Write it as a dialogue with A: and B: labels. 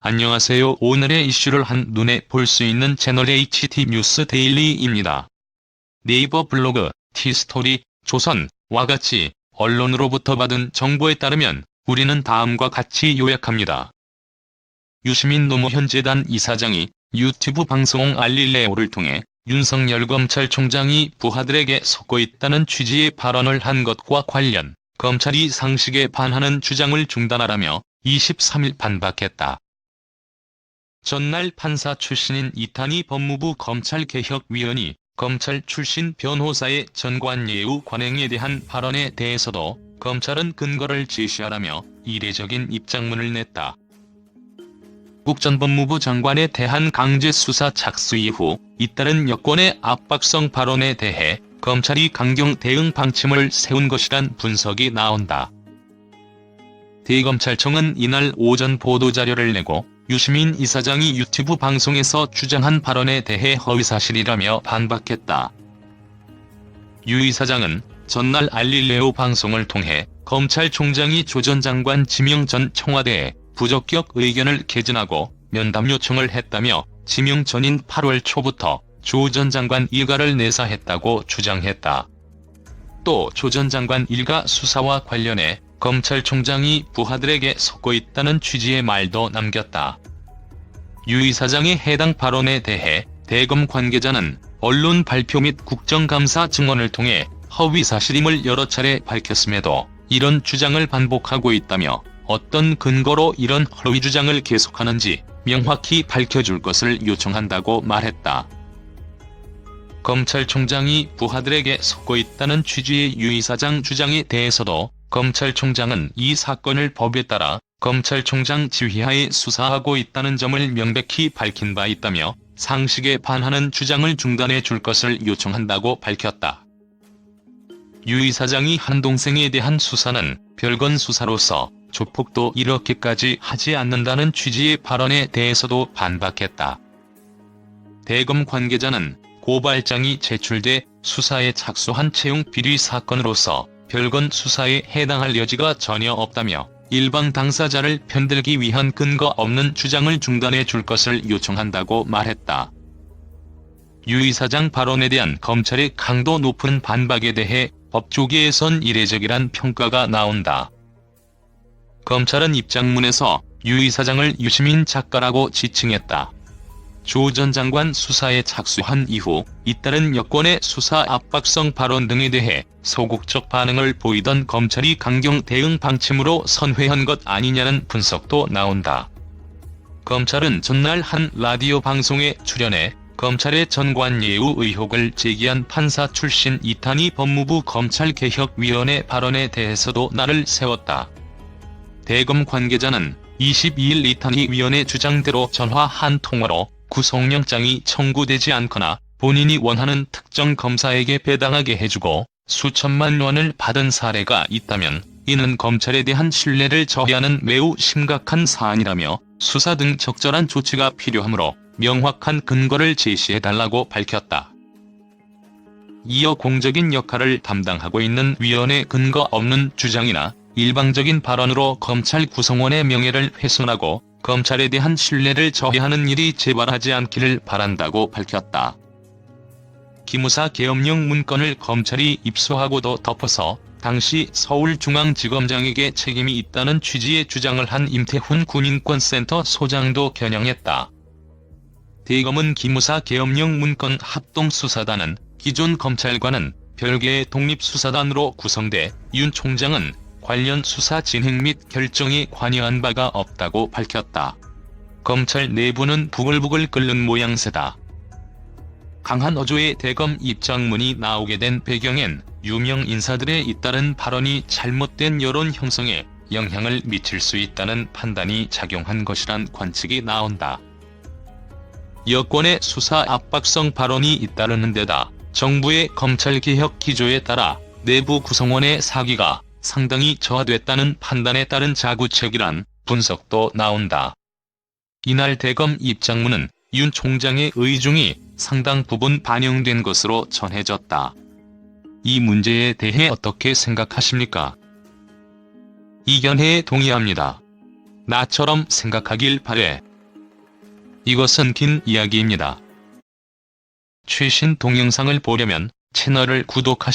A: 안녕하세요. 오늘의 이슈를 한눈에 볼 수 있는 채널 HT 뉴스 데일리입니다. 네이버 블로그, 티스토리, 조선와 같이 언론으로부터 받은 정보에 따르면 우리는 다음과 같이 요약합니다. 유시민 노무현 재단 이사장이 유튜브 방송 알릴레오를 통해 윤석열 검찰총장이 부하들에게 속고 있다는 취지의 발언을 한 것과 관련 검찰이 상식에 반하는 주장을 중단하라며 23일 반박했다. 전날 판사 출신인 이탄희 법무부 검찰개혁위원이 검찰 출신 변호사의 전관예우 관행에 대한 발언에 대해서도 검찰은 근거를 제시하라며 이례적인 입장문을 냈다. 국 전 법무부 장관에 대한 강제수사 착수 이후 잇따른 여권의 압박성 발언에 대해 검찰이 강경 대응 방침을 세운 것이란 분석이 나온다. 대검찰청은 이날 오전 보도자료를 내고 유시민 이사장이 유튜브 방송에서 주장한 발언에 대해 허위사실이라며 반박했다. 유 이사장은 전날 알릴레오 방송을 통해 검찰총장이 조 전 장관 지명 전 청와대에 부적격 의견을 개진하고 면담 요청을 했다며 지명 전인 8월 초부터 조 전 장관 일가를 내사했다고 주장했다. 또 조 전 장관 일가 수사와 관련해 검찰총장이 부하들에게 속고 있다는 취지의 말도 남겼다. 유 이사장의 해당 발언에 대해 대검 관계자는 언론 발표 및 국정감사 증언을 통해 허위사실임을 여러 차례 밝혔음에도 이런 주장을 반복하고 있다며 어떤 근거로 이런 허위 주장을 계속하는지 명확히 밝혀줄 것을 요청한다고 말했다. 검찰총장이 부하들에게 속고 있다는 취지의 유 이사장 주장에 대해서도 검찰총장은 이 사건을 법에 따라 검찰총장 지휘하에 수사하고 있다는 점을 명백히 밝힌 바 있다며 상식에 반하는 주장을 중단해 줄 것을 요청한다고 밝혔다. 유 이사장이 한 동생에 대한 수사는 별건 수사로서 조폭도 이렇게까지 하지 않는다는 취지의 발언에 대해서도 반박했다. 대검 관계자는 고발장이 제출돼 수사에 착수한 채용 비리 사건으로서 별건 수사에 해당할 여지가 전혀 없다며 일방 당사자를 편들기 위한 근거 없는 주장을 중단해 줄 것을 요청한다고 말했다. 유 이사장 발언에 대한 검찰의 강도 높은 반박에 대해 법조계에선 이례적이란 평가가 나온다. 검찰은 입장문에서 유 이사장을 유시민 작가라고 지칭했다. 조 전 장관 수사에 착수한 이후 잇따른 여권의 수사 압박성 발언 등에 대해 소극적 반응을 보이던 검찰이 강경 대응 방침으로 선회한 것 아니냐는 분석도 나온다. 검찰은 전날 한 라디오 방송에 출연해 검찰의 전관예우 의혹을 제기한 판사 출신 이탄희 법무부 검찰개혁위원의 발언에 대해서도 날을 세웠다. 대검 관계자는 22일 이탄희 위원의 주장대로 전화 한 통화로 구속영장이 청구되지 않거나 본인이 원하는 특정 검사에게 배당하게 해주고 수천만 원을 받은 사례가 있다면 이는 검찰에 대한 신뢰를 저해하는 매우 심각한 사안이라며 수사 등 적절한 조치가 필요하므로 명확한 근거를 제시해달라고 밝혔다. 이어 공적인 역할을 담당하고 있는 위원의 근거 없는 주장이나 일방적인 발언으로 검찰 구성원의 명예를 훼손하고 검찰에 대한 신뢰를 저해하는 일이 재발하지 않기를 바란다고 밝혔다. 기무사 계엄령 문건을 검찰이 입수하고도 덮어서 당시 서울중앙지검장에게 책임이 있다는 취지의 주장을 한 임태훈 군인권센터 소장도 겨냥했다. 대검은 기무사 계엄령 문건 합동수사단은 기존 검찰과는 별개의 독립수사단으로 구성돼 윤 총장은 관련 수사 진행 및 결정에 관여한 바가 없다고 밝혔다. 검찰 내부는 부글부글 끓는 모양새다. 강한 어조의 대검 입장문이 나오게 된 배경엔 유명 인사들의 잇따른 발언이 잘못된 여론 형성에 영향을 미칠 수 있다는 판단이 작용한 것이란 관측이 나온다. 여권의 수사 압박성 발언이 잇따르는 데다 정부의 검찰개혁 기조에 따라 내부 구성원의 사기가 상당히 저하됐다는 판단에 따른 자구책이란 분석도 나온다. 이날 대검 입장문은 윤 총장의 의중이 상당 부분 반영된 것으로 전해졌다. 이 문제에 대해 어떻게 생각하십니까? 이견해에 동의합니다. 나처럼 생각하길 바래. 이것은 긴 이야기입니다. 최신 동영상을 보려면 채널을 구독하시고